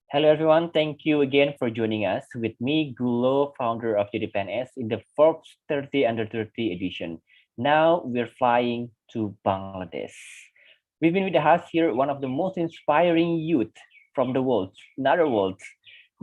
Hello, everyone. Thank you again for joining us. With me, Gulo, founder of JadiPNS, in the Forbes 30 Under 30 edition. Now we're flying to Bangladesh. We've been with us here, one of the most inspiring youth from the world, in other worlds.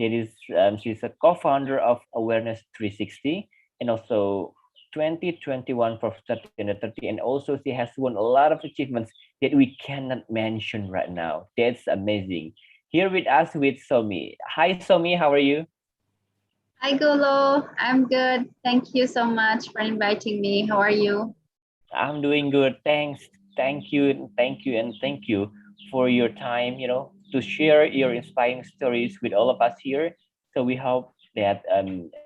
She's a co-founder of Awareness 360 and also 2021 for 30 Under 30. And also she has won a lot of achievements that we cannot mention right now. That's amazing. Here with us with Somi. Hi Somi, how are you? Hi, Gulo. I'm good. Thank you so much for inviting me. How are you? I'm doing good. Thanks. Thank you for your time, to share your inspiring stories with all of us here. So we hope that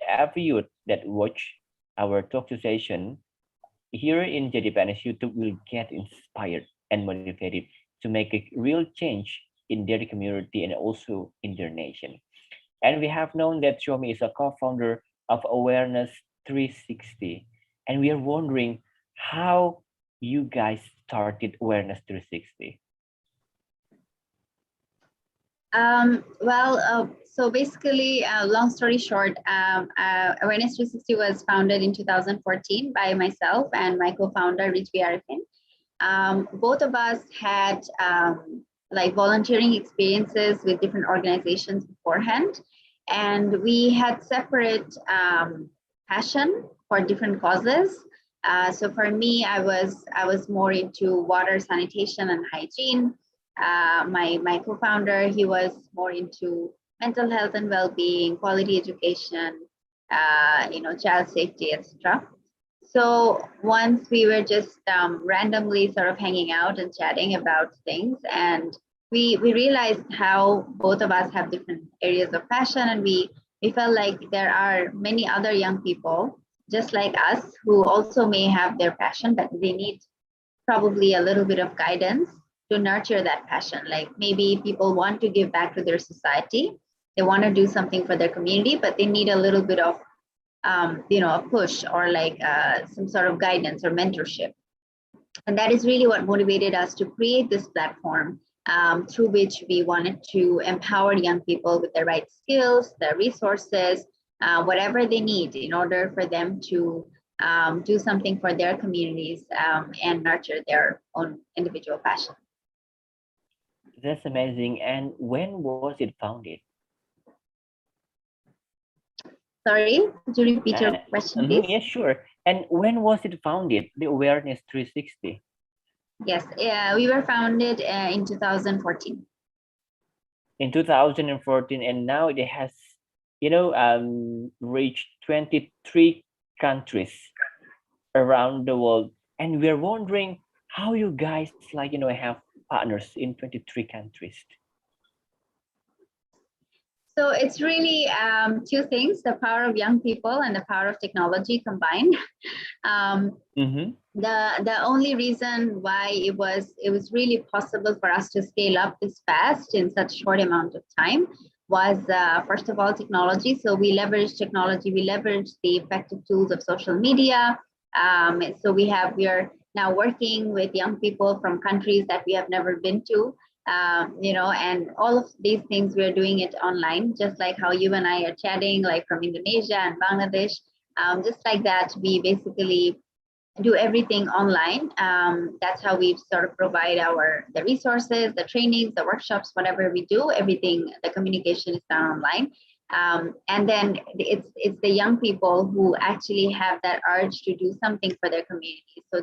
every youth that watch our talk to session here in JadiPNS YouTube will get inspired and motivated to make a real change in their community and also in their nation. And we have known that Shomy is a co-founder of Awareness 360. And we are wondering how you guys started Awareness 360. So basically, long story short, Awareness 360 was founded in 2014 by myself and my co-founder, Rich Arifin. Both of us had like volunteering experiences with different organizations beforehand, and we had separate passion for different causes. So for me, I was more into water, sanitation, and hygiene. My co-founder, he was more into mental health and well-being, quality education, child safety, etc. So once we were just randomly sort of hanging out and chatting about things, and we realized how both of us have different areas of passion, and we felt like there are many other young people just like us who also may have their passion, but they need probably a little bit of guidance to nurture that passion. Like maybe people want to give back to their society, they want to do something for their community, but they need a little bit of a push or like some sort of guidance or mentorship. And that is really what motivated us to create this platform through which we wanted to empower young people with the right skills, the resources, whatever they need in order for them to do something for their communities and nurture their own individual passion. That's amazing. And when was it founded? Sorry, could you repeat your question, please? Yeah, sure. And when was it founded, the Awareness 360? Yes, we were founded in 2014. In 2014, and now it has, reached 23 countries around the world. And we're wondering how you guys have partners in 23 countries. So it's really two things: the power of young people and the power of technology combined. The only reason why it was really possible for us to scale up this fast in such short amount of time was first of all technology. So we leveraged technology, we leveraged the effective tools of social media. So we are now working with young people from countries that we have never been to. And all of these things, we're doing it online, just like how you and I are chatting, like from Indonesia and Bangladesh. Just like that, we basically do everything online. That's how we sort of provide the resources, the trainings, the workshops, whatever we do, everything, the communication is done online. And then it's the young people who actually have that urge to do something for their community. So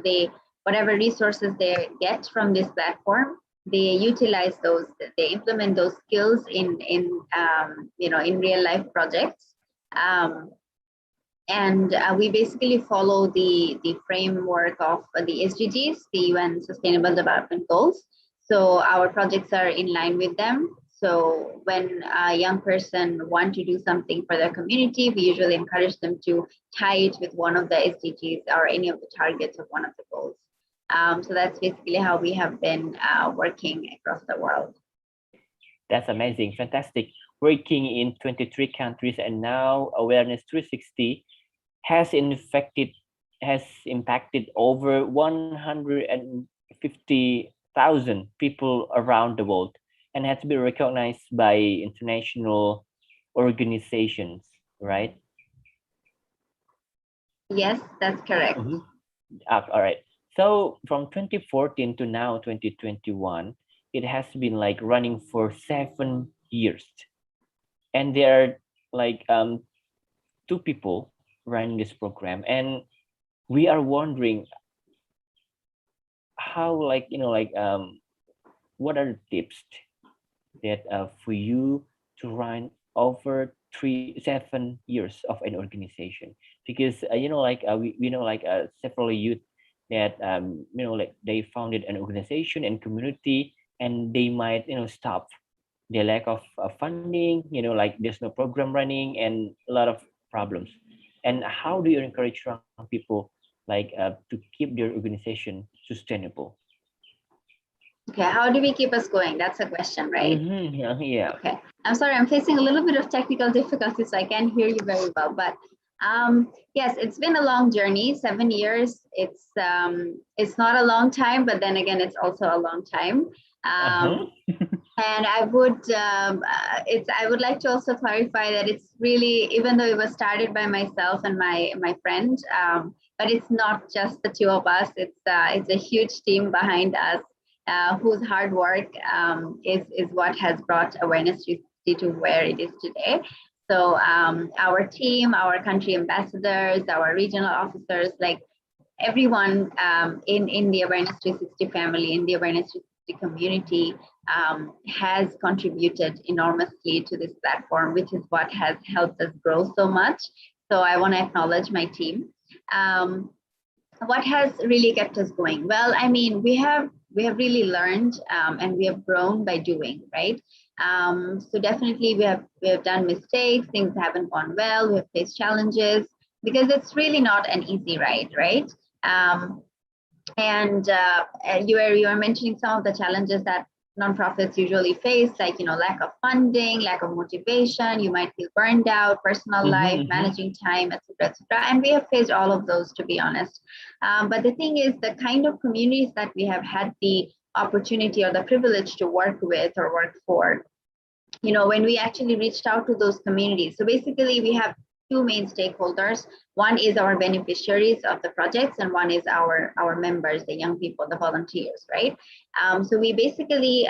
whatever resources they get from this platform, they utilize those, they implement those skills in real life projects. And we basically follow the framework of the SDGs, the UN Sustainable Development Goals. So our projects are in line with them. So when a young person wants to do something for their community, we usually encourage them to tie it with one of the SDGs or any of the targets of one of the goals. So that's basically how we have been working across the world. That's amazing, fantastic. Working in 23 countries, and now Awareness 360 has impacted over 150,000 people around the world. and has been recognized by international organizations, right? Yes, that's correct. Mm-hmm. All right. So from 2014 to now 2021, it has been like running for 7 years, and there are like two people running this program, and we are wondering how, like, what are the tips that for you to run over 7 years of an organization, because we know like several youth that like they founded an organization and community, and they might stop the lack of funding, like there's no program running and a lot of problems. And how do you encourage young people like to keep their organization sustainable? Okay, how do we keep us going? That's a question, right? Yeah, yeah. Okay, I'm sorry, I'm facing a little bit of technical difficulties, so I can't hear you very well. But yes, it's been a long journey. 7 years. It's not a long time, but then again, it's also a long time. Uh-huh. And I would like to also clarify that it's really, even though it was started by myself and my friend, but it's not just the two of us. It's a huge team behind us, whose hard work is what has brought awareness 360 to where it is today. So our team, our country ambassadors, our regional officers, like everyone in the Awareness 360 family, in the Awareness 360 community, has contributed enormously to this platform, which is what has helped us grow so much. So I want to acknowledge my team. Um, what has really kept us going? Well, I mean, we have really learned, and we have grown by doing, right? So definitely we have done mistakes, things haven't gone well, we have faced challenges, because it's really not an easy ride, right? um, and you are mentioning some of the challenges that nonprofits usually face, like lack of funding, lack of motivation. You might feel burned out, personal life, Mm-hmm, mm-hmm. managing time, etc., etc. And we have faced all of those, to be honest. But the thing is, the kind of communities that we have had the opportunity or the privilege to work with or work for, when we actually reached out to those communities. So basically, we have two main stakeholders. One is our beneficiaries of the projects, and one is our members, the young people, the volunteers, right? So we basically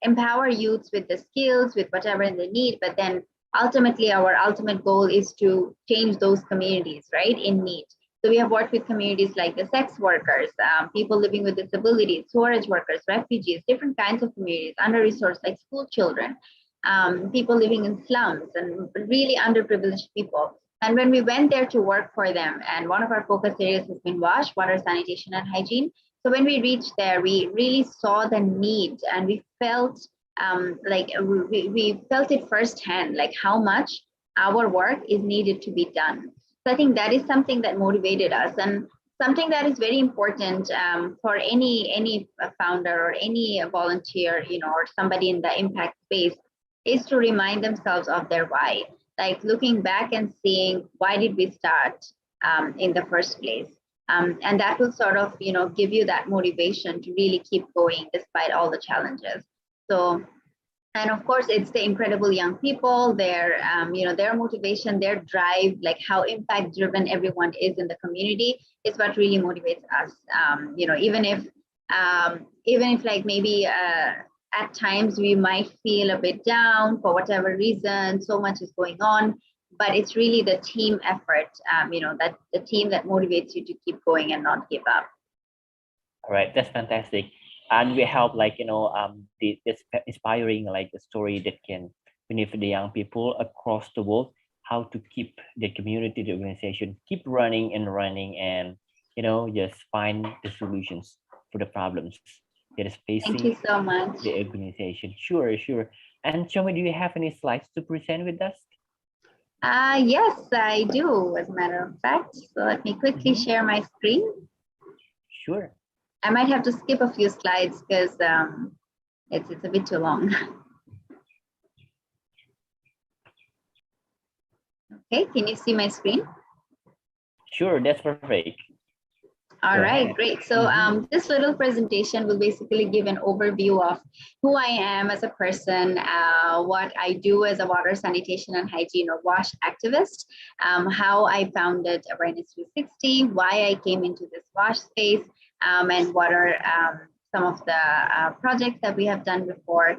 empower youths with the skills, with whatever they need, but then ultimately our ultimate goal is to change those communities, right, in need. So we have worked with communities like the sex workers, people living with disabilities, storage workers, refugees, different kinds of communities, under-resourced, like school children, people living in slums, and really underprivileged people. And when we went there to work for them, and one of our focus areas has been wash, water, sanitation, and hygiene. So when we reached there, we really saw the need, and we felt we felt it firsthand, like how much our work is needed to be done. So I think that is something that motivated us, and something that is very important for any founder or any volunteer, or somebody in the impact space, is to remind themselves of their why, like looking back and seeing why did we start in the first place. And that will sort of give you that motivation to really keep going despite all the challenges. So, and of course, it's the incredible young people, their motivation, their drive, like how impact driven everyone is in the community, is what really motivates us. Even if like maybe at times we might feel a bit down for whatever reason, so much is going on, but it's really the team effort, that the team that motivates you to keep going and not give up. All right, that's fantastic. And we help like this inspiring like a story that can benefit the young people across the world, how to keep the community, the organization keep running and running, and just find the solutions for the problems that is Thank facing you so much. the organization. Sure, sure. And Shomi, do you have any slides to present with us? Yes, I do, as a matter of fact. So let me quickly Mm-hmm. share my screen. Sure. I might have to skip a few slides because it's a bit too long. Okay, can you see my screen? Sure, that's perfect. All Go right, ahead. great. So this little presentation will basically give an overview of who I am as a person, what I do as a water sanitation and hygiene or WASH activist, how I founded Awareness 360, why I came into this WASH space, and what are some of the projects that we have done before,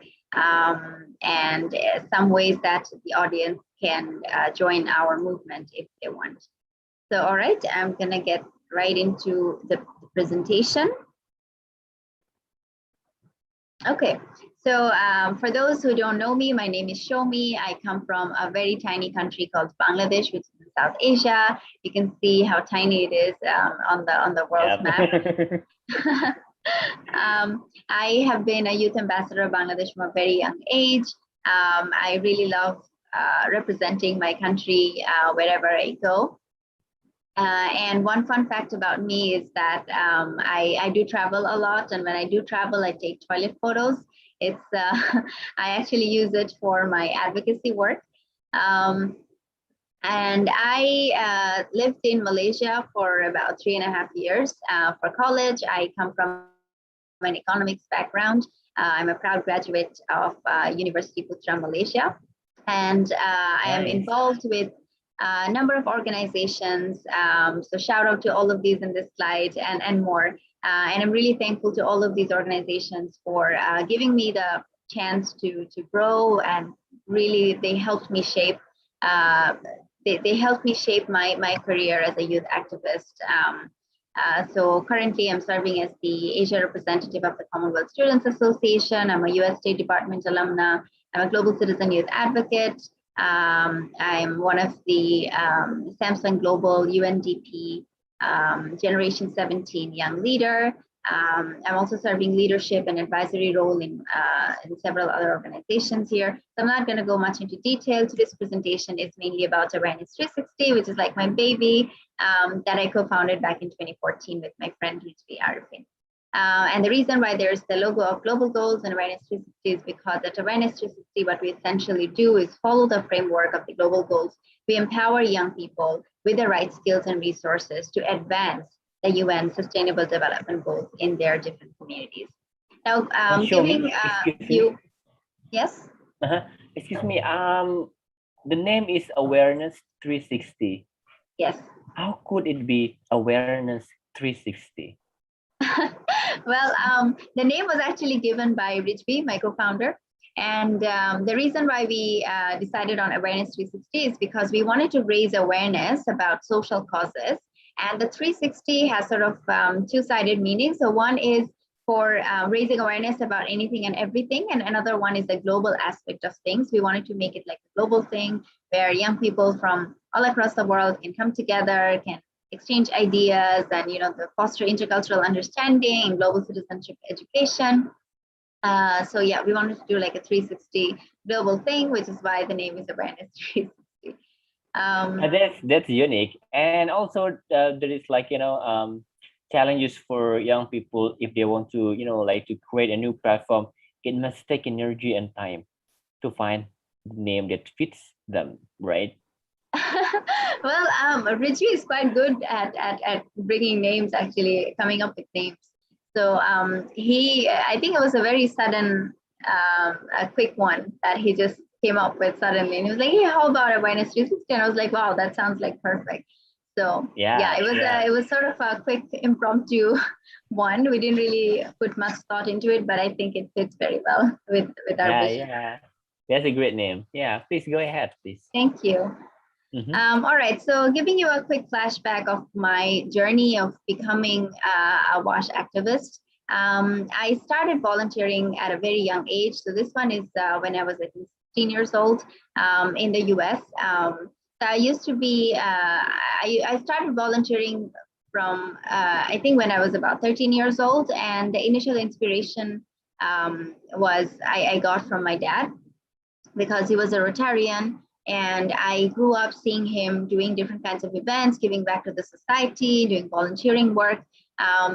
and some ways that the audience can join our movement if they want. So, all right, I'm gonna get right into the presentation. Okay, so for those who don't know me, my name is Shomy. I come from a very tiny country called Bangladesh, which is in South Asia. You can see how tiny it is on the world's map. I have been a youth ambassador of Bangladesh from a very young age. I really love representing my country wherever I go. And one fun fact about me is that I do travel a lot, and when I do travel, I take toilet photos. It's I actually use it for my advocacy work. And I lived in Malaysia for about 3.5 years for college. I come from an economics background. I'm a proud graduate of University Putra, Malaysia. And I am involved with a number of organizations. So shout out to all of these in this slide and more. And I'm really thankful to all of these organizations for giving me the chance to grow, and really they helped me shape they helped me shape my career as a youth activist. So currently I'm serving as the Asia representative of the Commonwealth Students Association. I'm a US State Department alumna. I'm a global citizen youth advocate. I'm one of the Samsung Global UNDP Generation 17 Young Leader. I'm also serving leadership and advisory role in several other organizations here. So I'm not going to go much into detail. Today's presentation is mainly about Awareness 360, which is like my baby that I co-founded back in 2014 with my friend Rijvi Arifin. And the reason why there's the logo of Global Goals and Awareness 360 is because at Awareness 360, what we essentially do is follow the framework of the Global Goals. We empower young people with the right skills and resources to advance the UN Sustainable Development Goals in their different communities. Now, giving you, yes? Excuse me, the name is Awareness 360. Yes. How could it be Awareness 360? Well, the name was actually given by Rijvi, my co-founder. And the reason why we decided on Awareness 360 is because we wanted to raise awareness about social causes. And the 360 has sort of two-sided meaning. So one is for raising awareness about anything and everything. And another one is the global aspect of things. We wanted to make it like a global thing where young people from all across the world can come together, can exchange ideas, and the foster intercultural understanding and global citizenship education. So yeah, we wanted to do like a 360 global thing, which is why the name is Awareness 360. That's unique, and also there is like challenges for young people if they want to like to create a new platform. It must take energy and time to find the name that fits them, right? Well, Richie is quite good at bringing names, actually coming up with names. So I think it was a very sudden, a quick one that he just came up with suddenly. And he was like, hey, how about Awareness 360? And I was like, wow, that sounds like perfect. So yeah, it was sort of a quick impromptu one. We didn't really put much thought into it, but I think it fits very well with our vision. Yeah, that's a great name. Yeah, please go ahead, please. Thank you. All right, so giving you a quick flashback of my journey of becoming a WASH activist. I started volunteering at a very young age. So this one is when I was, I think, 16 years old in the US. So I used to be, I started volunteering from, I think when I was about 13 years old. And the initial inspiration was I got from my dad, because he was a Rotarian. And I grew up seeing him doing different kinds of events, giving back to the society, doing volunteering work.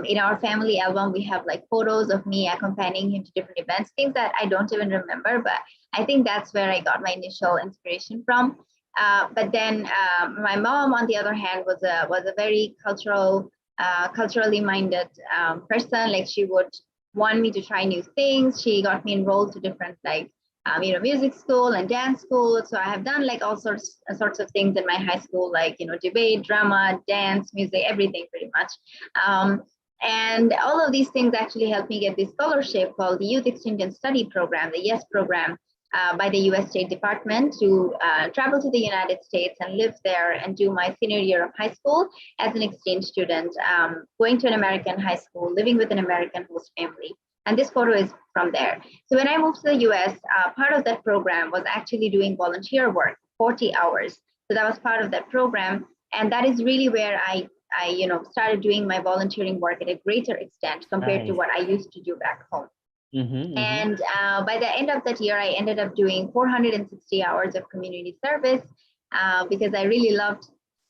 In our family album, we have like photos of me accompanying him to different events, things that I don't even remember, but I think that's where I got my initial inspiration from. But then my mom, on the other hand, was a very cultural culturally minded person. Like she would want me to try new things. She got me enrolled to different like music school and dance school. So I have done like all sorts of things in my high school, like debate, drama, dance, music, everything pretty much. And all of these things actually helped me get this scholarship called the Youth Exchange and Study Program, the YES program, by the US State Department to travel to the United States and live there and do my senior year of high school as an exchange student, going to an American high school, living with an American host family. And this photo is from there. So when I moved to the US, part of that program was actually doing volunteer work, 40 hours. So that was part of that program. And that is really where I started doing my volunteering work at a greater extent compared to Nice. what I used to do back home. Mm-hmm, mm-hmm. And by the end of that year, I ended up doing 460 hours of community service because I really loved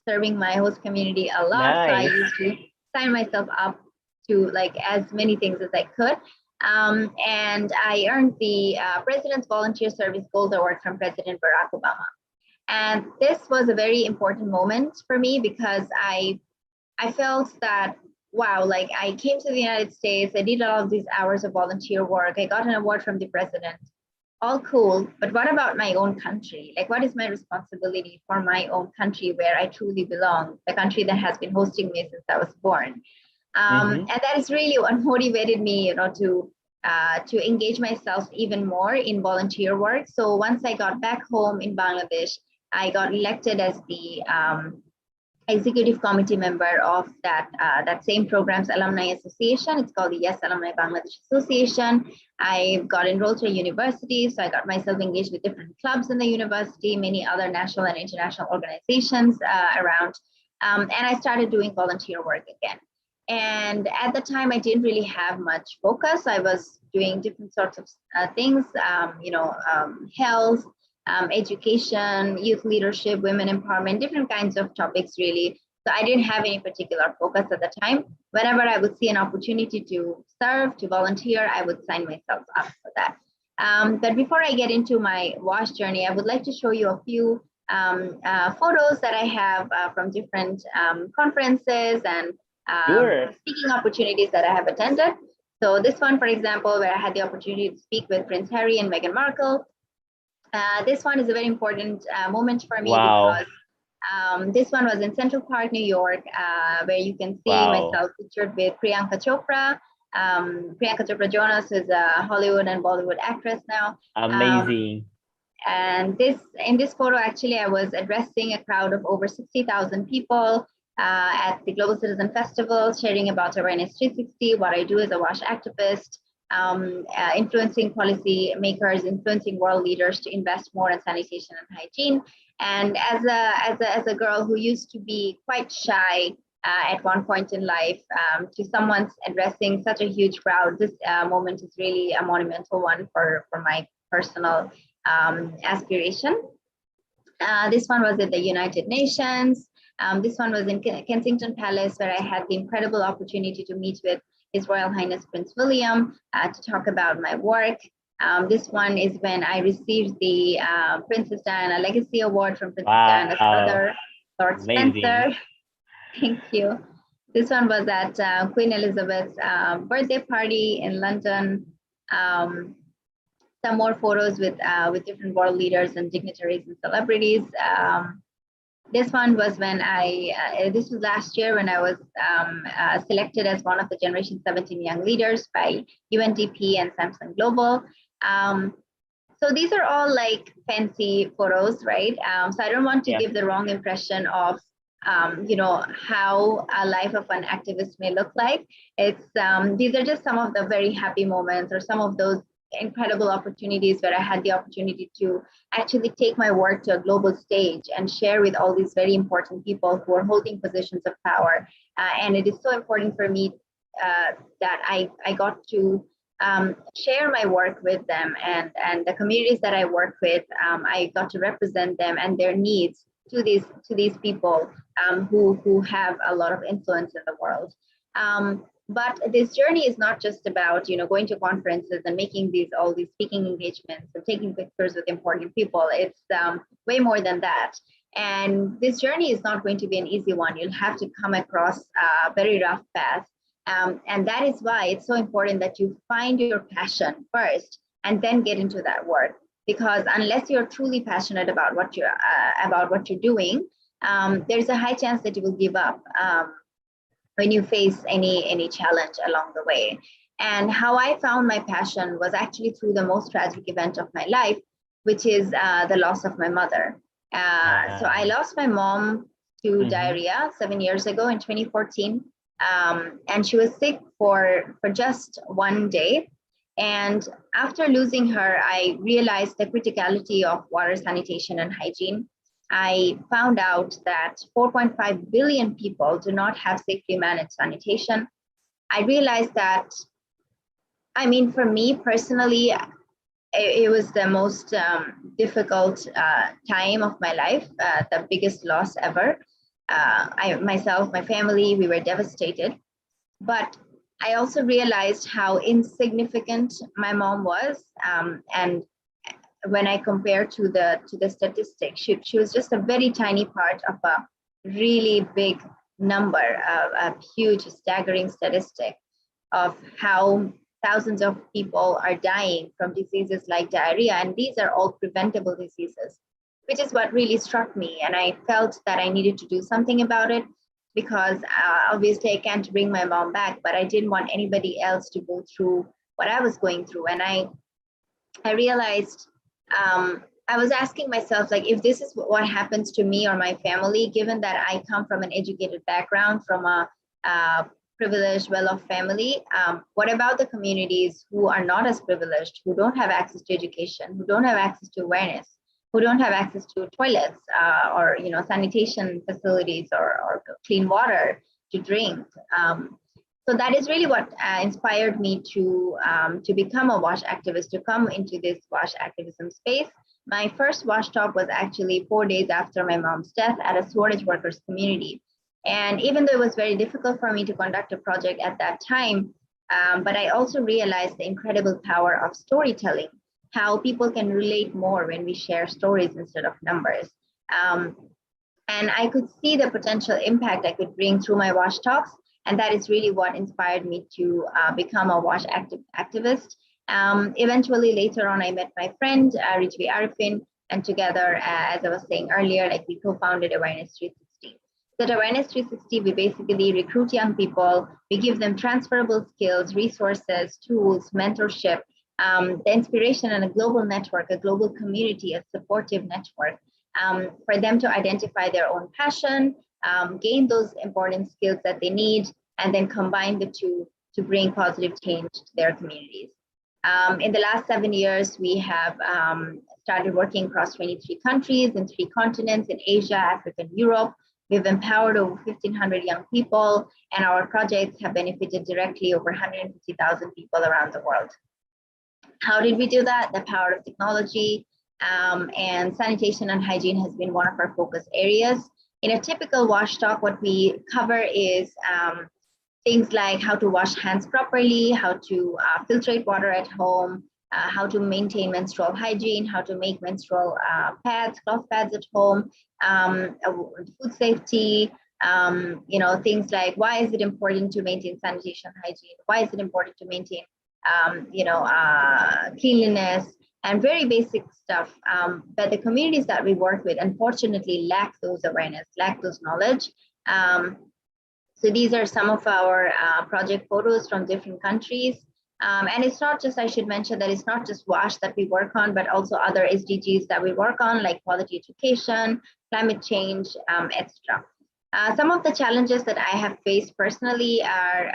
serving my host community a lot. So I Nice. used to sign myself up to like as many things as I could. And I earned the President's Volunteer Service Gold Award from President Barack Obama. And this was a very important moment for me because I felt that, wow, like I came to the United States, I did all of these hours of volunteer work, I got an award from the president, all cool, but what about my own country? Like, what is my responsibility for my own country where I truly belong, the country that has been hosting me since I was born? Mm-hmm. And that is really what motivated me, to engage myself even more in volunteer work. So once I got back home in Bangladesh, I got elected as the executive committee member of that same program's alumni association. It's called the Yes Alumni Bangladesh Association. I got enrolled to a university, so I got myself engaged with different clubs in the university, many other national and international organizations around, and I started doing volunteer work again. And at the time, I didn't really have much focus. I was doing different sorts of things, health, education, youth leadership, women empowerment, different kinds of topics, really. So I didn't have any particular focus at the time. Whenever I would see an opportunity to serve, to volunteer, I would sign myself up for that. But before I get into my WASH journey, I would like to show you a few photos that I have from different conferences and Sure. speaking opportunities that I have attended. So this one, for example, where I had the opportunity to speak with Prince Harry and Meghan Markle. This one is a very important moment for me Wow. because this one was in Central Park, New York, where you can see Wow. myself pictured with Priyanka Chopra. Priyanka Chopra Jonas is a Hollywood and Bollywood actress now. Amazing. And in this photo, actually, I was addressing a crowd of over 60,000 people at the Global Citizen Festival, sharing about Awareness 360, what I do as a WASH activist, influencing policy makers, influencing world leaders to invest more in sanitation and hygiene. And as a girl who used to be quite shy at one point in life, to someone addressing such a huge crowd, this moment is really a monumental one for my personal aspiration. This one was at the United Nations. This one was in Kensington Palace, where I had the incredible opportunity to meet with His Royal Highness Prince William to talk about my work. This one is when I received the Princess Diana Legacy Award from Princess Diana's Wow. brother, Lord Amazing. Spencer. Thank you. This one was at Queen Elizabeth's birthday party in London. Some more photos with different world leaders and dignitaries and celebrities. This one was when this was last year when I was selected as one of the Generation 17 Young Leaders by UNDP and Samsung Global. So these are all like fancy photos, right? So I don't want to give the wrong impression of how a life of an activist may look like. It's these are just some of the very happy moments or some of those incredible opportunities where I had the opportunity to actually take my work to a global stage and share with all these very important people who are holding positions of power. And it is so important for me that I got to share my work with them and the communities that I work with. I got to represent them and their needs to these people who have a lot of influence in the world. But this journey is not just about going to conferences and making all these speaking engagements and taking pictures with important people. It's way more than that. And this journey is not going to be an easy one. You'll have to come across a very rough path. And that is why it's so important that you find your passion first and then get into that work. Because unless you're truly passionate about what you're doing, there's a high chance that you will give up when you face any challenge along the way. And how I found my passion was actually through the most tragic event of my life, which is the loss of my mother. So I lost my mom to diarrhea 7 years ago in 2014. And she was sick for just one day. And after losing her, I realized the criticality of water sanitation and hygiene. I found out that 4.5 billion people do not have safely managed sanitation. I realized that, I mean, for me personally, it was the most difficult time of my life, the biggest loss ever. Myself, my family, we were devastated. But I also realized how insignificant my mom was. And when I compare to the statistics, she was just a very tiny part of a really big number, a huge, staggering statistic of how thousands of people are dying from diseases like diarrhea. And these are all preventable diseases, which is what really struck me. And I felt that I needed to do something about it, because obviously I can't bring my mom back, but I didn't want anybody else to go through what I was going through. And I realized, I was asking myself, like, if this is what happens to me or my family, given that I come from an educated background, from a privileged, well-off family, what about the communities who are not as privileged, who don't have access to education, who don't have access to awareness, who don't have access to toilets or sanitation facilities or clean water to drink? So that is really what inspired me to become a WASH activist, to come into this WASH activism space. My first WASH talk was actually 4 days after my mom's death at a storage workers community. And even though it was very difficult for me to conduct a project at that time, but I also realized the incredible power of storytelling, how people can relate more when we share stories instead of numbers. And I could see the potential impact I could bring through my WASH talks. And that is really what inspired me to become a WASH activist. Eventually, later on, I met my friend, Rijvi Arifin, and together, as I was saying earlier, like, we co-founded Awareness 360. So at Awareness 360, we basically recruit young people. We give them transferable skills, resources, tools, mentorship, the inspiration, and a global network, a global community, a supportive network for them to identify their own passion, gain those important skills that they need, and then combine the two to bring positive change to their communities. In the last 7 years, we have started working across 23 countries in 3 continents, in Asia, Africa, and Europe. We've empowered over 1,500 young people, and our projects have benefited directly over 150,000 people around the world. How did we do that? The power of technology, and sanitation and hygiene has been one of our focus areas. In a typical WASH talk, what we cover is things like how to wash hands properly, how to filtrate water at home, how to maintain menstrual hygiene, how to make menstrual pads, cloth pads at home, food safety, things like, why is it important to maintain sanitation hygiene? Why is it important to maintain, cleanliness, and very basic stuff. But the communities that we work with, unfortunately, lack those awareness, lack those knowledge. So these are some of our project photos from different countries. And it's not just, I should mention that it's not just WASH that we work on, but also other SDGs that we work on, like quality education, climate change, etc. Some of the challenges that I have faced personally are,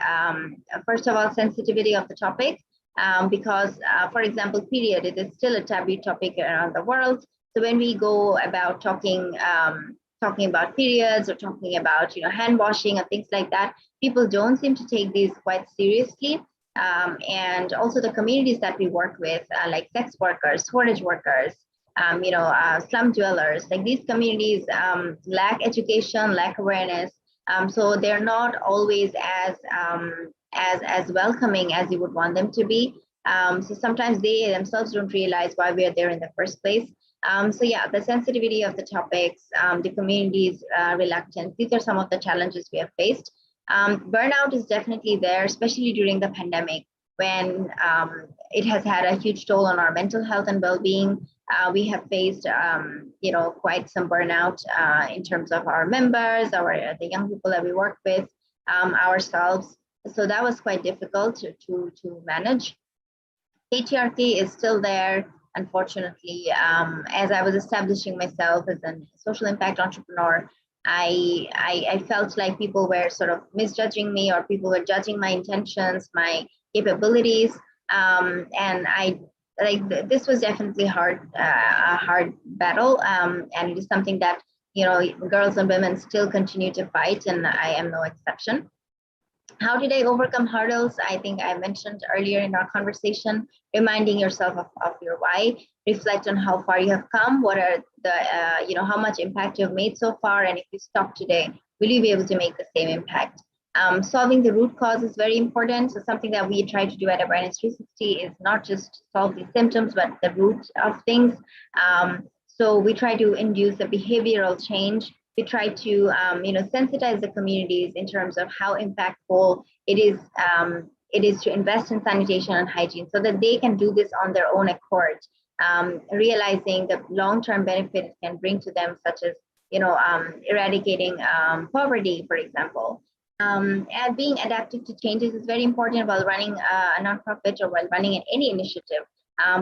first of all, sensitivity of the topic, because, for example, period, it is still a taboo topic around the world. So when we go about talking about periods or talking about hand washing and things like that, people don't seem to take these quite seriously. And also the communities that we work with, like sex workers, storage workers, slum dwellers, like these communities lack education, lack awareness. So they're not always as welcoming as you would want them to be. So sometimes they themselves don't realize why we are there in the first place. So yeah, the sensitivity of the topics, the community's reluctance, these are some of the challenges we have faced. Burnout is definitely there, especially during the pandemic, when it has had a huge toll on our mental health and well-being. We have faced, quite some burnout in terms of our members, the young people that we work with, ourselves. So that was quite difficult to manage. Patriarchy is still there, unfortunately. As I was establishing myself as a social impact entrepreneur, I felt like people were sort of misjudging me, or people were judging my intentions, my capabilities, and this was definitely a hard battle, and it is something that girls and women still continue to fight, and I am no exception. How did I overcome hurdles? I think I mentioned earlier in our conversation, reminding yourself of your why, reflect on how far you have come, what are the, how much impact you've made so far, and if you stop today, will you be able to make the same impact? Solving the root cause is very important. So something that we try to do at Awareness 360 is not just solve the symptoms, but the root of things. So we try to induce a behavioral change. We try to sensitize the communities in terms of how impactful it is to invest in sanitation and hygiene, so that they can do this on their own accord, realizing the long-term benefit it can bring to them, such as eradicating poverty, for example. And being adaptive to changes is very important while running a nonprofit or while running any initiative.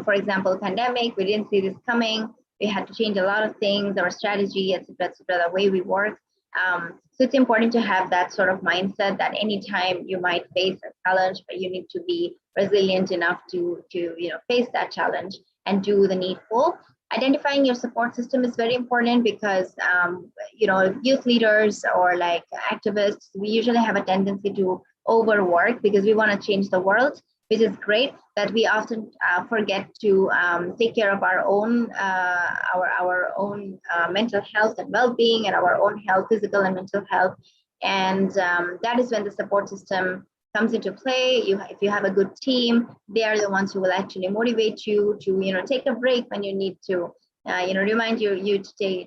For example, pandemic, we didn't see this coming. We had to change a lot of things, our strategy, et cetera, the way we work. So it's important to have that sort of mindset that anytime you might face a challenge, but you need to be resilient enough to face that challenge and do the needful. Identifying your support system is very important, because youth leaders or like activists, we usually have a tendency to overwork because we want to change the world, which is great, that we often forget to take care of our own mental health and well-being, and our own health, physical and mental health. And that is when the support system comes into play. If you have a good team, they are the ones who will actually motivate you to take a break when you need to, remind you to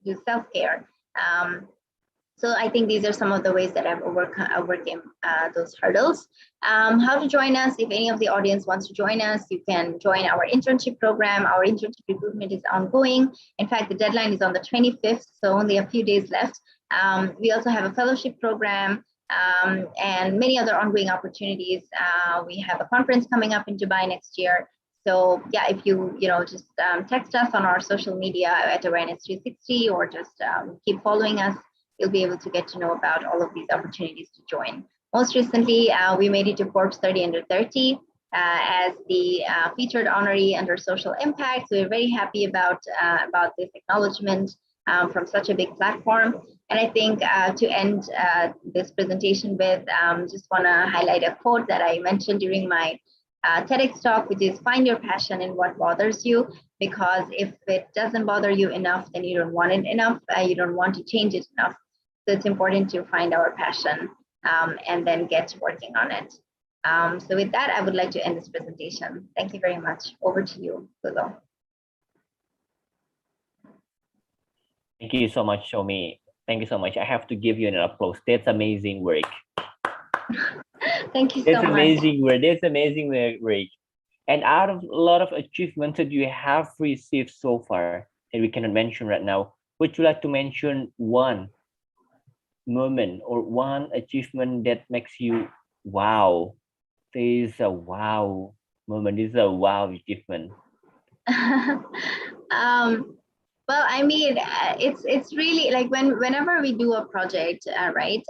do self-care. So I think these are some of the ways that I've overcame those hurdles. How to join us? If any of the audience wants to join us, you can join our internship program. Our internship recruitment is ongoing. In fact, the deadline is on the 25th, so only a few days left. We also have a fellowship program, and many other ongoing opportunities. We have a conference coming up in Dubai next year. So yeah, if you just text us on our social media at Awareness 360, or just keep following us, you'll be able to get to know about all of these opportunities to join. Most recently, we made it to Forbes 30 under 30 as the featured honoree under social impact. So we're very happy about this acknowledgement from such a big platform. And I think to end this presentation with, just want to highlight a quote that I mentioned during my TEDx talk, which is find your passion in what bothers you, because if it doesn't bother you enough, then you don't want it enough, you don't want to change it enough. So it's important to find our passion and then get working on it. So with that, I would like to end this presentation. Thank you very much. Over to you, Gulo. Thank you so much, Shomy. Thank you so much. I have to give you an applause. That's amazing work. Thank you so much. That's amazing work. That's amazing work. And out of a lot of achievements that you have received so far that we cannot mention right now, would you like to mention one moment or one achievement that makes you wow? This is a wow moment. This is a wow achievement. Well, I mean, it's really like whenever we do a project, right?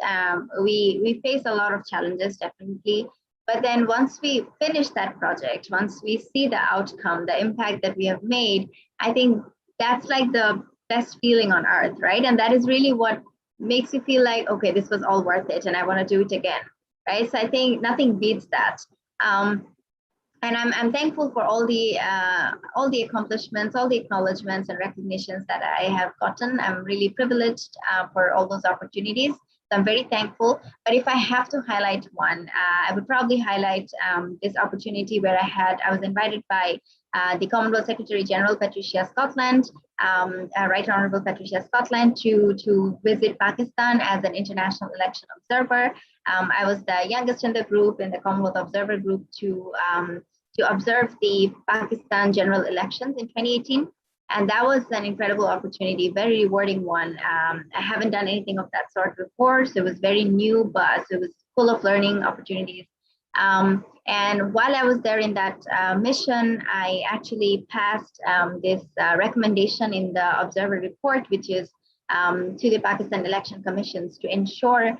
We face a lot of challenges, definitely. But then once we finish that project, once we see the outcome, the impact that we have made, I think that's like the best feeling on earth, right? And that is really what makes you feel like, okay, this was all worth it, and I want to do it again, right? So I think nothing beats that. And I'm thankful for all the accomplishments, all the acknowledgements and recognitions that I have gotten. I'm really privileged for all those opportunities. So I'm very thankful. But if I have to highlight one, I would probably highlight this opportunity where I was invited by the Commonwealth Secretary General Patricia Scotland, Right Honorable Patricia Scotland, to visit Pakistan as an international election observer. I was the youngest in the group, in the Commonwealth Observer Group, to observe the Pakistan general elections in 2018. And that was an incredible opportunity, very rewarding one. I haven't done anything of that sort before, so it was very new, but it was full of learning opportunities. And while I was there in that mission, I actually passed this recommendation in the observer report, which is to the Pakistan election commissions to ensure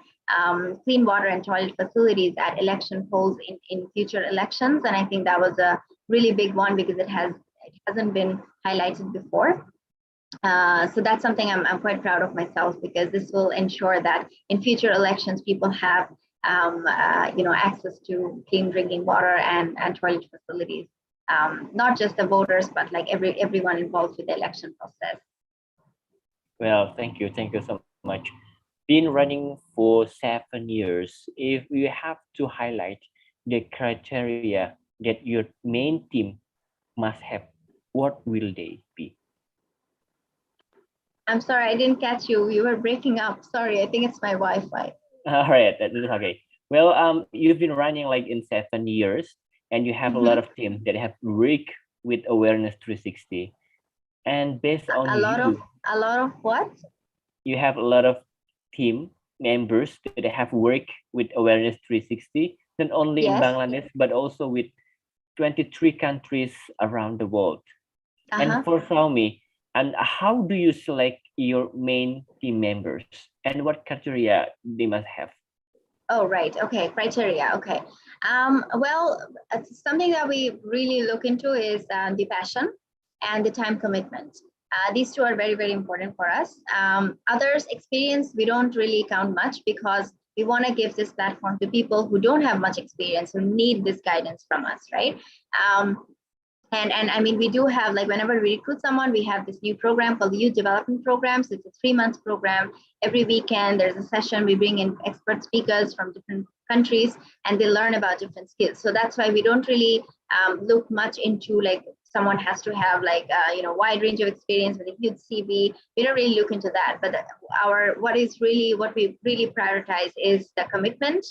clean water and toilet facilities at election polls in future elections. And I think that was a really big one because it hasn't been highlighted before. So that's something I'm quite proud of myself, because this will ensure that in future elections, people have access to clean drinking water and toilet facilities. Not just the voters, but like everyone involved with the election process. Well, thank you so much. Been running for 7 years. If you have to highlight the criteria that your main team must have, what will they be? I'm sorry, I didn't catch you. You were breaking up. Sorry, I think it's my Wi-Fi. All right, that is okay. Well, you've been running like in 7 years, and you have a lot of teams that have worked with Awareness 360. And based on a lot of what? You have a lot of team members that have worked with Awareness 360, not only in Bangladesh, but also with 23 countries around the world. And for Shomy, and how do you select your main team members, and what criteria they must have? Oh, right. Okay. Criteria. Okay. Well, something that we really look into is the passion and the time commitment. These two are very, very important for us. Others' experience, we don't really count much, because we want to give this platform to people who don't have much experience, who need this guidance from us, right? And I mean, we do have, like, whenever we recruit someone, we have this new program called the Youth Development Program. So it's a 3-month program. Every weekend there's a session. We bring in expert speakers from different countries, and they learn about different skills. So that's why we don't really look much into, like, someone has to have like wide range of experience with a huge CV. We don't really look into that. But what we really prioritize is the commitment,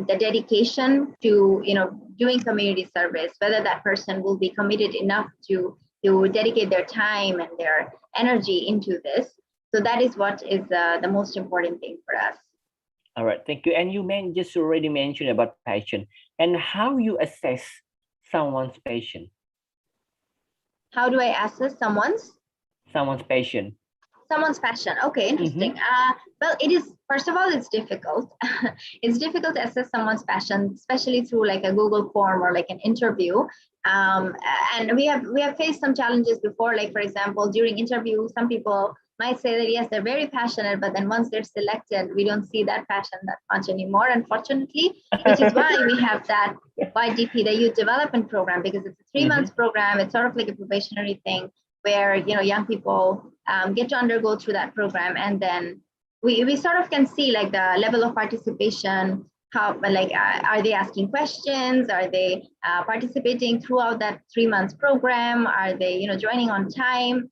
the dedication to doing community service, whether that person will be committed enough to dedicate their time and their energy into this. So that is what is the most important thing for us. All right, thank you. And you just already mentioned about passion, and how you assess someone's passion. How do I assess someone's passion? Someone's passion. Okay, interesting. Well, it is, first of all, it's difficult. It's difficult to assess someone's passion, especially through like a Google form or like an interview. And we have faced some challenges before. Like, for example, during interview, some people might say that yes, they're very passionate, but then once they're selected, we don't see that passion that much anymore, unfortunately. Which is why we have that YDP, the Youth Development Program, because it's a 3-month program. It's sort of like a probationary thing, where young people get to undergo through that program, and then we sort of can see like the level of participation. How, like, are they asking questions? Are they participating throughout that 3-month program? Are they joining on time,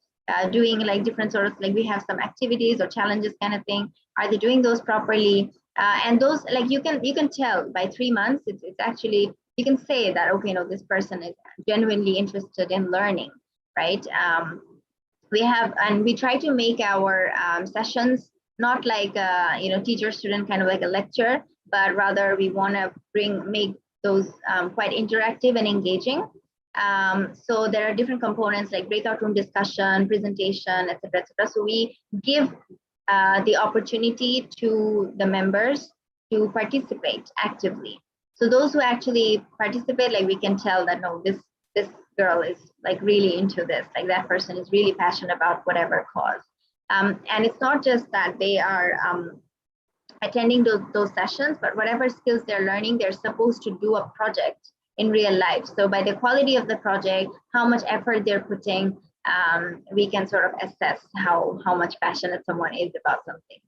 doing like different sort of, like, we have some activities or challenges kind of thing. Are they doing those properly? And those, like, you can tell by 3 months. It's actually, you can say that, okay, this person is genuinely interested in learning. Right. We try to make our sessions not like teacher student kind of like a lecture, but rather we want to make those quite interactive and engaging. So there are different components like breakout room discussion, presentation, etc., etc. So we give the opportunity to the members to participate actively. So those who actually participate, like, we can tell that no, this girl is like really into this, like that person is really passionate about whatever cause. And it's not just that they are attending those sessions, but whatever skills they're learning, they're supposed to do a project in real life. So by the quality of the project, how much effort they're putting, we can sort of assess how much passionate someone is about something.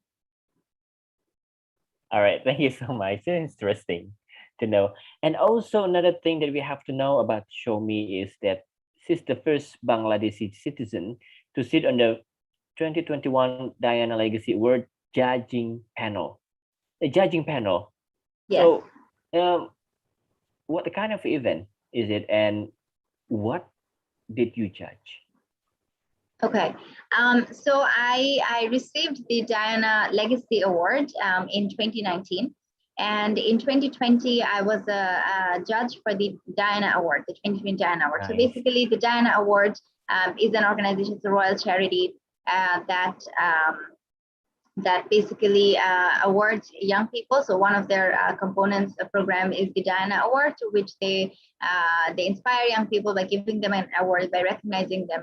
All right, thank you so much. It's interesting to know. And also another thing that we have to know about Shomi is that she's the first Bangladeshi citizen to sit on the 2021 Diana Legacy Award judging panel. The judging panel. Yes. So, um, what kind of event is it, and what did you judge? Okay. So I received the Diana Legacy Award in 2019. And in 2020, I was a judge for the Diana Award, the 2020 Diana Award. So Nice. basically, the Diana Award is an organization, it's a royal charity that basically awards young people. So one of their components of program is the Diana Award, to which they inspire young people by giving them an award, by recognizing them.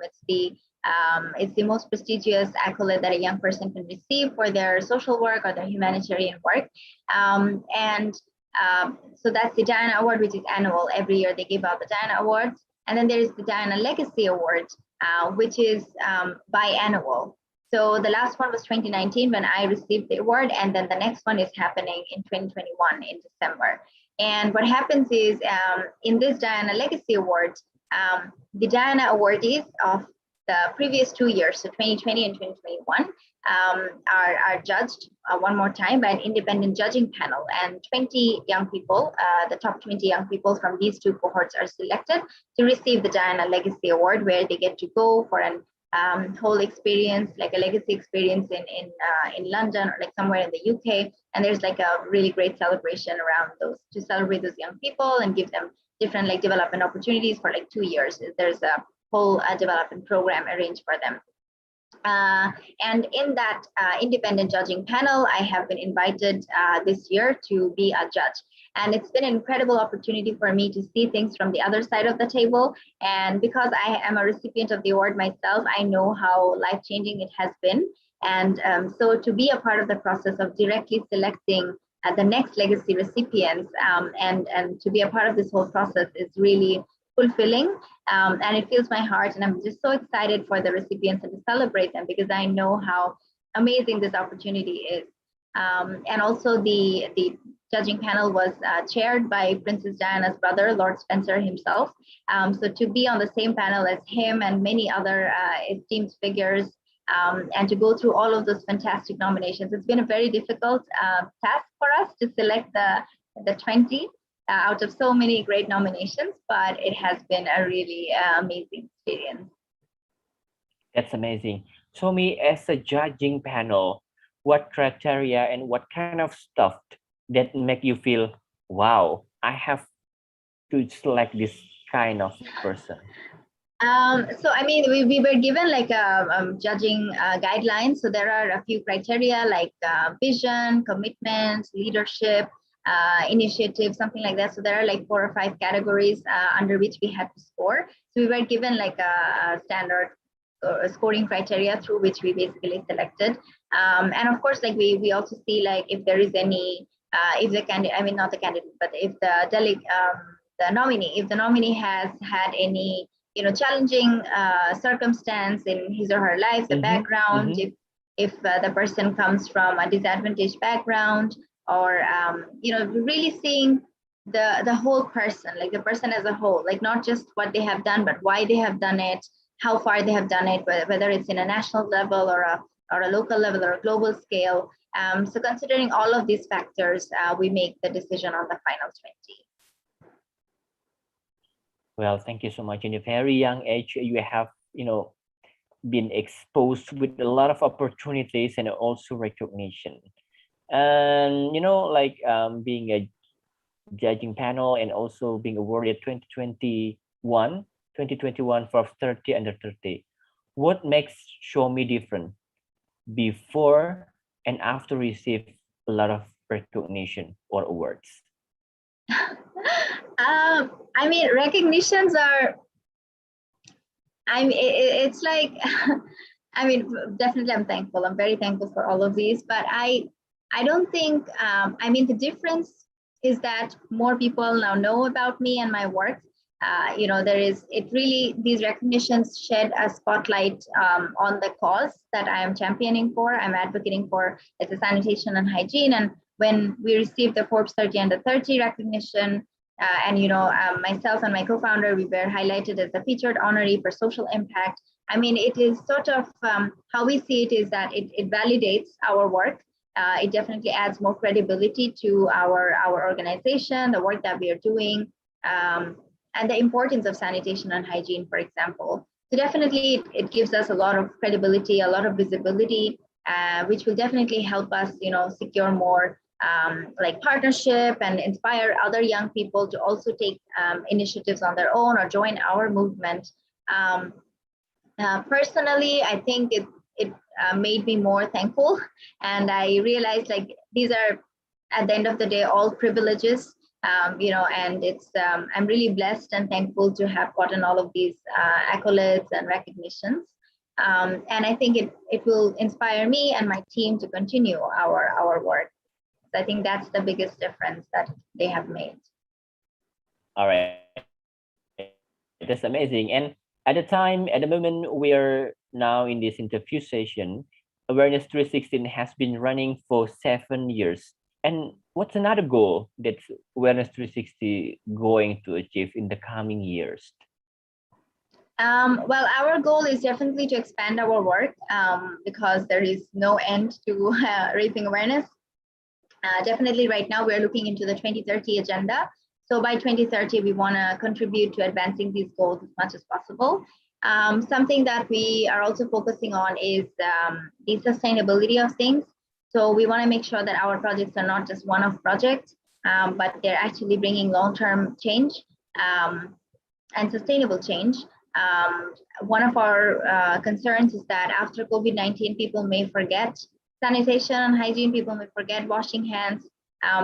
It's the most prestigious accolade that a young person can receive for their social work or their humanitarian work. So that's the Diana Award, which is annual. Every year they give out the Diana Awards. And then there's the Diana Legacy Award, which is biannual. So the last one was 2019 when I received the award, and then the next one is happening in 2021 in December. And what happens is in this Diana Legacy Award, the Diana awardees of the previous 2 years, so 2020 and 2021, are judged one more time by an independent judging panel, and 20 young people, the top 20 young people from these two cohorts are selected to receive the Diana Legacy Award, where they get to go for an whole experience, like a legacy experience in London or like somewhere in the UK. And there's like a really great celebration around those, to celebrate those young people and give them different like development opportunities for like 2 years. There's a whole development program arranged for them. And in that independent judging panel, I have been invited this year to be a judge. And it's been an incredible opportunity for me to see things from the other side of the table. And because I am a recipient of the award myself, I know how life-changing it has been. And so to be a part of the process of directly selecting the next legacy recipients and to be a part of this whole process is really fulfilling, and it fills my heart, and I'm just so excited for the recipients and to celebrate them, because I know how amazing this opportunity is. And also the judging panel was chaired by Princess Diana's brother, Lord Spencer himself. So to be on the same panel as him and many other esteemed figures, and to go through all of those fantastic nominations, it's been a very difficult task for us to select the 20 out of so many great nominations, but it has been a really amazing experience. That's amazing. So, me as a judging panel, what criteria and what kind of stuff that make you feel, wow, I have to select this kind of person? So I mean, we were given like a judging guidelines. So there are a few criteria like vision, commitment, leadership, initiative, something like that. So there are like 4 or 5 categories under which we had to score. So we were given like a standard scoring criteria through which we basically selected. And of course, like we also see like if there is any, if the candidate, I mean, not the candidate, but if the nominee, if the nominee has had any, challenging circumstance in his or her life, the background, if the person comes from a disadvantaged background, or really seeing the whole person, like the person as a whole, like not just what they have done, but why they have done it, how far they have done it, whether it's in a national level or a local level or a global scale. So considering all of these factors, we make the decision on the final 20. Well, thank you so much. In a very young age, you have, been exposed with a lot of opportunities and also recognition. And, like being a judging panel and also being awarded 2021 for 30 under 30. What makes Show Me different before and after receive a lot of recognition or awards? I mean, recognitions are, it's like, I mean, definitely I'm thankful. I'm very thankful for all of these, but I don't think, I mean, the difference is that more people now know about me and my work. These recognitions shed a spotlight on the cause that I am championing for. I'm advocating for, it's a sanitation and hygiene. And when we received the Forbes 30 under 30 recognition, and myself and my co-founder, we were highlighted as a featured honoree for social impact. I mean, it is sort of how we see it is that it validates our work. It definitely adds more credibility to our organization, the work that we are doing, and the importance of sanitation and hygiene, for example. So definitely it gives us a lot of credibility, a lot of visibility, which will definitely help us, secure more like partnership and inspire other young people to also take initiatives on their own or join our movement. Personally, I think it made me more thankful, and I realized like these are at the end of the day all privileges, and it's I'm really blessed and thankful to have gotten all of these accolades and recognitions. And I think it will inspire me and my team to continue our work. So I think that's the biggest difference that they have made. All right, that's amazing. And at the moment, we are now in this interview session. Awareness 316 has been running for 7 years. And what's another goal that Awareness 360 going to achieve in the coming years? Well, our goal is definitely to expand our work because there is no end to raising awareness. Definitely right now we're looking into the 2030 agenda. So by 2030, we want to contribute to advancing these goals as much as possible. Something that we are also focusing on is the sustainability of things. So we want to make sure that our projects are not just one-off projects, but they're actually bringing long-term change and sustainable change. One of our concerns is that after COVID-19, people may forget sanitation and hygiene, people may forget washing hands,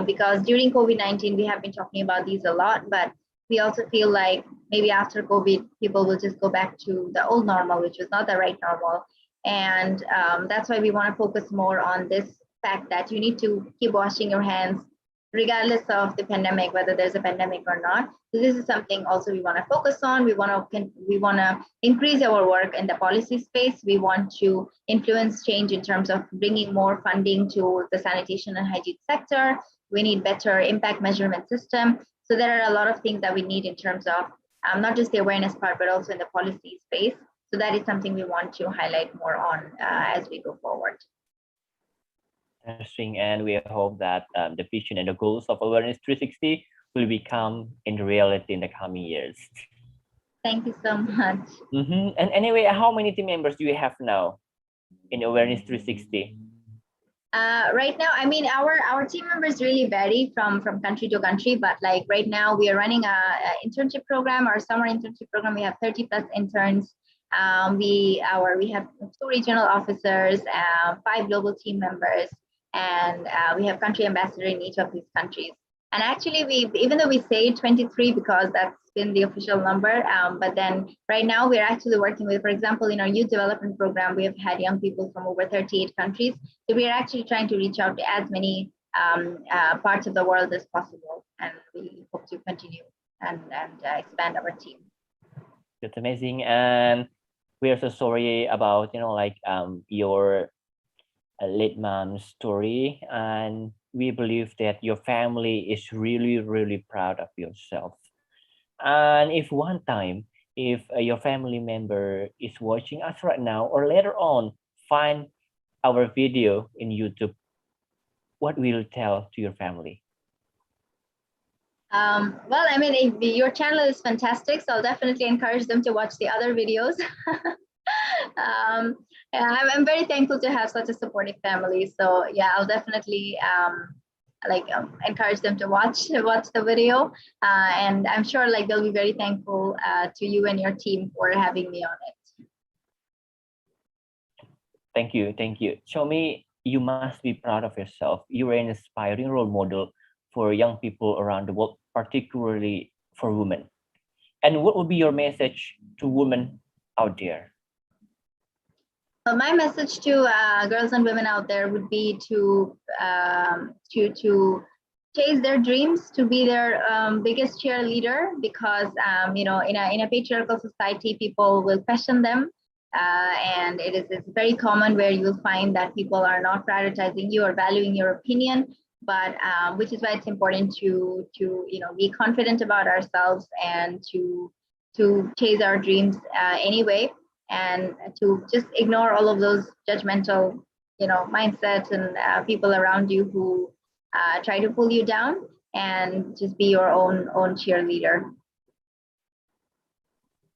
because during COVID-19, we have been talking about these a lot, but we also feel like maybe after COVID, people will just go back to the old normal, which was not the right normal. And that's why we want to focus more on this fact that you need to keep washing your hands regardless of the pandemic, whether there's a pandemic or not. So this is something also we want to focus on. We want to increase our work in the policy space. We want to influence change in terms of bringing more funding to the sanitation and hygiene sector. We need better impact measurement system. So there are a lot of things that we need in terms of not just the awareness part, but also in the policy space. So that is something we want to highlight more on as we go forward. Interesting, and we hope that the vision and the goals of Awareness 360 will become in reality in the coming years. Thank you so much. And anyway, how many team members do you have now in Awareness 360? Right now, I mean, our team members really vary from country to country, but like right now we are running a internship program, our summer internship program. We have 30 plus interns. We have 2 regional officers, 5 global team members, and we have country ambassador in each of these countries. And actually, even though we say 23 because that's been the official number, but then right now we're actually working with, for example, in our youth development program, we have had young people from over 38 countries. So we are actually trying to reach out to as many parts of the world as possible, and we hope to continue and expand our team. That's amazing, and we are so sorry about your late mom's story, and we believe that your family is really, really proud of yourself. And if one time, if your family member is watching us right now, or later on find our video in YouTube, what will you tell to your family? Well, I mean, your channel is fantastic, so I'll definitely encourage them to watch the other videos. I'm very thankful to have such a supportive family. So yeah, I'll definitely encourage them to watch the video, and I'm sure like they'll be very thankful to you and your team for having me on it. Thank you. Shomy, you must be proud of yourself. You are an inspiring role model for young people around the world, particularly for women. And what would be your message to women out there? Well, my message to girls and women out there would be to chase their dreams, to be their biggest cheerleader, because in a patriarchal society, people will question them, and it's very common where you'll find that people are not prioritizing you or valuing your opinion. but which is why it's important to be confident about ourselves and to chase our dreams anyway, and to just ignore all of those judgmental mindsets and people around you who try to pull you down, and just be your own cheerleader.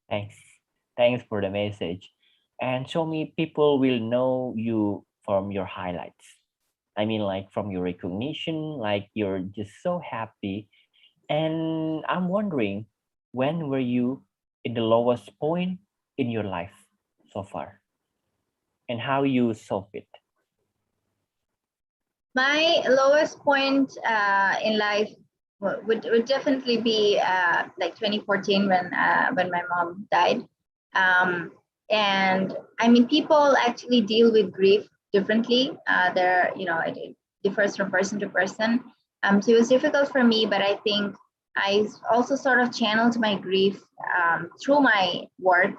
Thanks. Thanks for the message. And show me people will know you from your highlights. I mean, like from your recognition, like you're just so happy. And I'm wondering, when were you in the lowest point in your life so far, and how you solve it? My lowest point in life would definitely be like 2014 when my mom died. Um, and I mean, people actually deal with grief differently. It differs from person to person. So it was difficult for me, but I think I also sort of channeled my grief through my work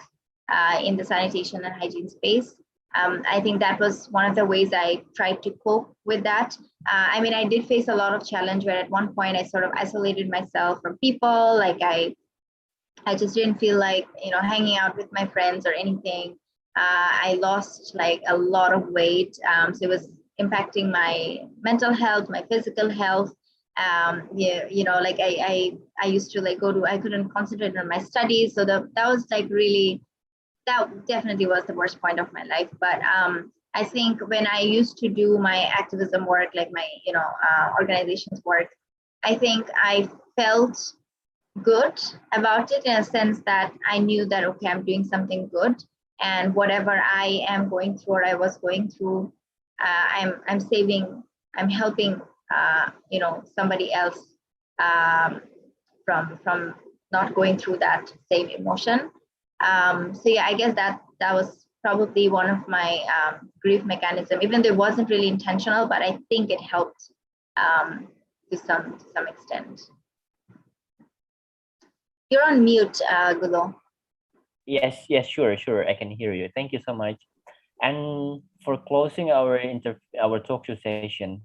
in the sanitation and hygiene space. I think that was one of the ways I tried to cope with that. I mean, I did face a lot of challenge where at one point I sort of isolated myself from people. Like I just didn't feel like hanging out with my friends or anything. I lost like a lot of weight, so it was impacting my mental health, my physical health. Like I used to like I couldn't concentrate on my studies, so that was like really, that definitely was the worst point of my life. But I think when I used to do my activism work, like my organizations work, I think I felt good about it in a sense that I knew that okay, I'm doing something good, and whatever I am going through or I was going through, I'm saving, I'm helping somebody else um, from not going through that same emotion. So yeah, I guess that was probably one of my grief mechanism, even though it wasn't really intentional, but I think it helped to some extent. You're on mute, Gulo. Yes, yes, sure, sure. I can hear you. Thank you so much. And for closing our talk show session,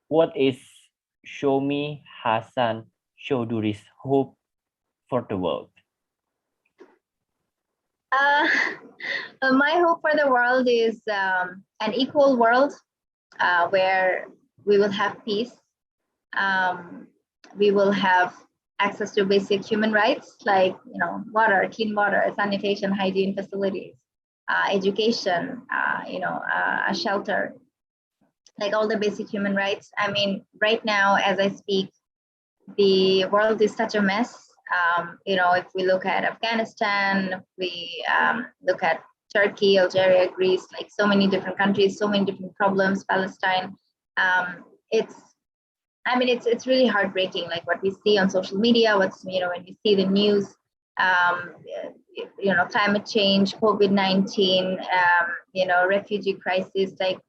what is Shomi Hasan Chowdhury's hope for the world? Uh, my hope for the world is an equal world where we will have peace. We will have access to basic human rights like water, clean water, sanitation, hygiene facilities, education, a shelter, like all the basic human rights. I mean, right now, as I speak, the world is such a mess. If we look at Afghanistan, if we look at Turkey, Algeria, Greece, like so many different countries, so many different problems, Palestine. It's it's really heartbreaking, like what we see on social media, when you see the news, um, climate change, COVID-19, refugee crisis, like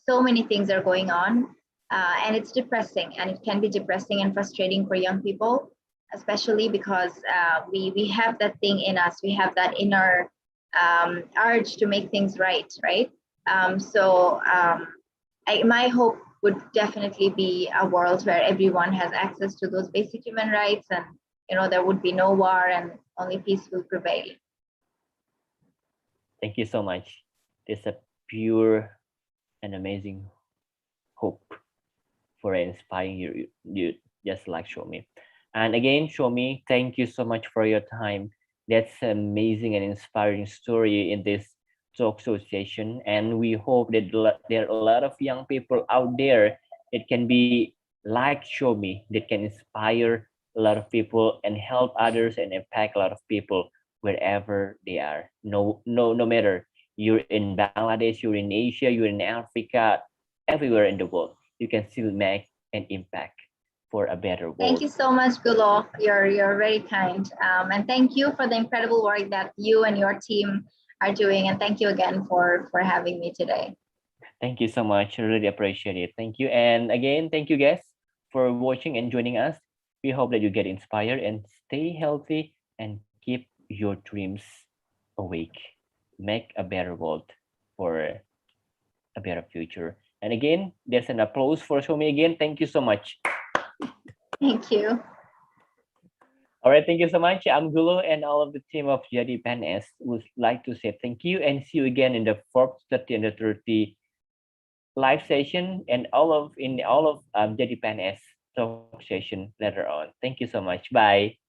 so many things are going on. And it's depressing, and it can be depressing and frustrating for young people, especially because we have that thing in us. We have that inner urge to make things right? My hope would definitely be a world where everyone has access to those basic human rights, and there would be no war and only peace will prevail. Thank you so much. It's a pure and amazing hope for inspiring you just like Shomi. And again, Shomi, thank you so much for your time. That's amazing and inspiring story in this talk show session. And we hope that there are a lot of young people out there that can be like Shomi, that can inspire a lot of people and help others and impact a lot of people wherever they are. No matter you're in Bangladesh, you're in Asia, you're in Africa, everywhere in the world, you can still make an impact for a better Thank world. you so much, Gulo. You're very kind, and thank you for the incredible work that you and your team are doing. And thank you again for having me today. Thank you so much. I really appreciate it. Thank you. And again, thank you guys for watching and joining us. We hope that you get inspired and stay healthy and keep your dreams awake. Make a better world for a better future. And again, there's an applause for Shomy again. Thank you so much. Thank you. All right, thank you so much. I'm Gulo, and all of the team of Jadi PNS would like to say thank you and see you again in the Forbes 30 under 30 live session and all of Jadi PNS talk session later on. Thank you so much. Bye.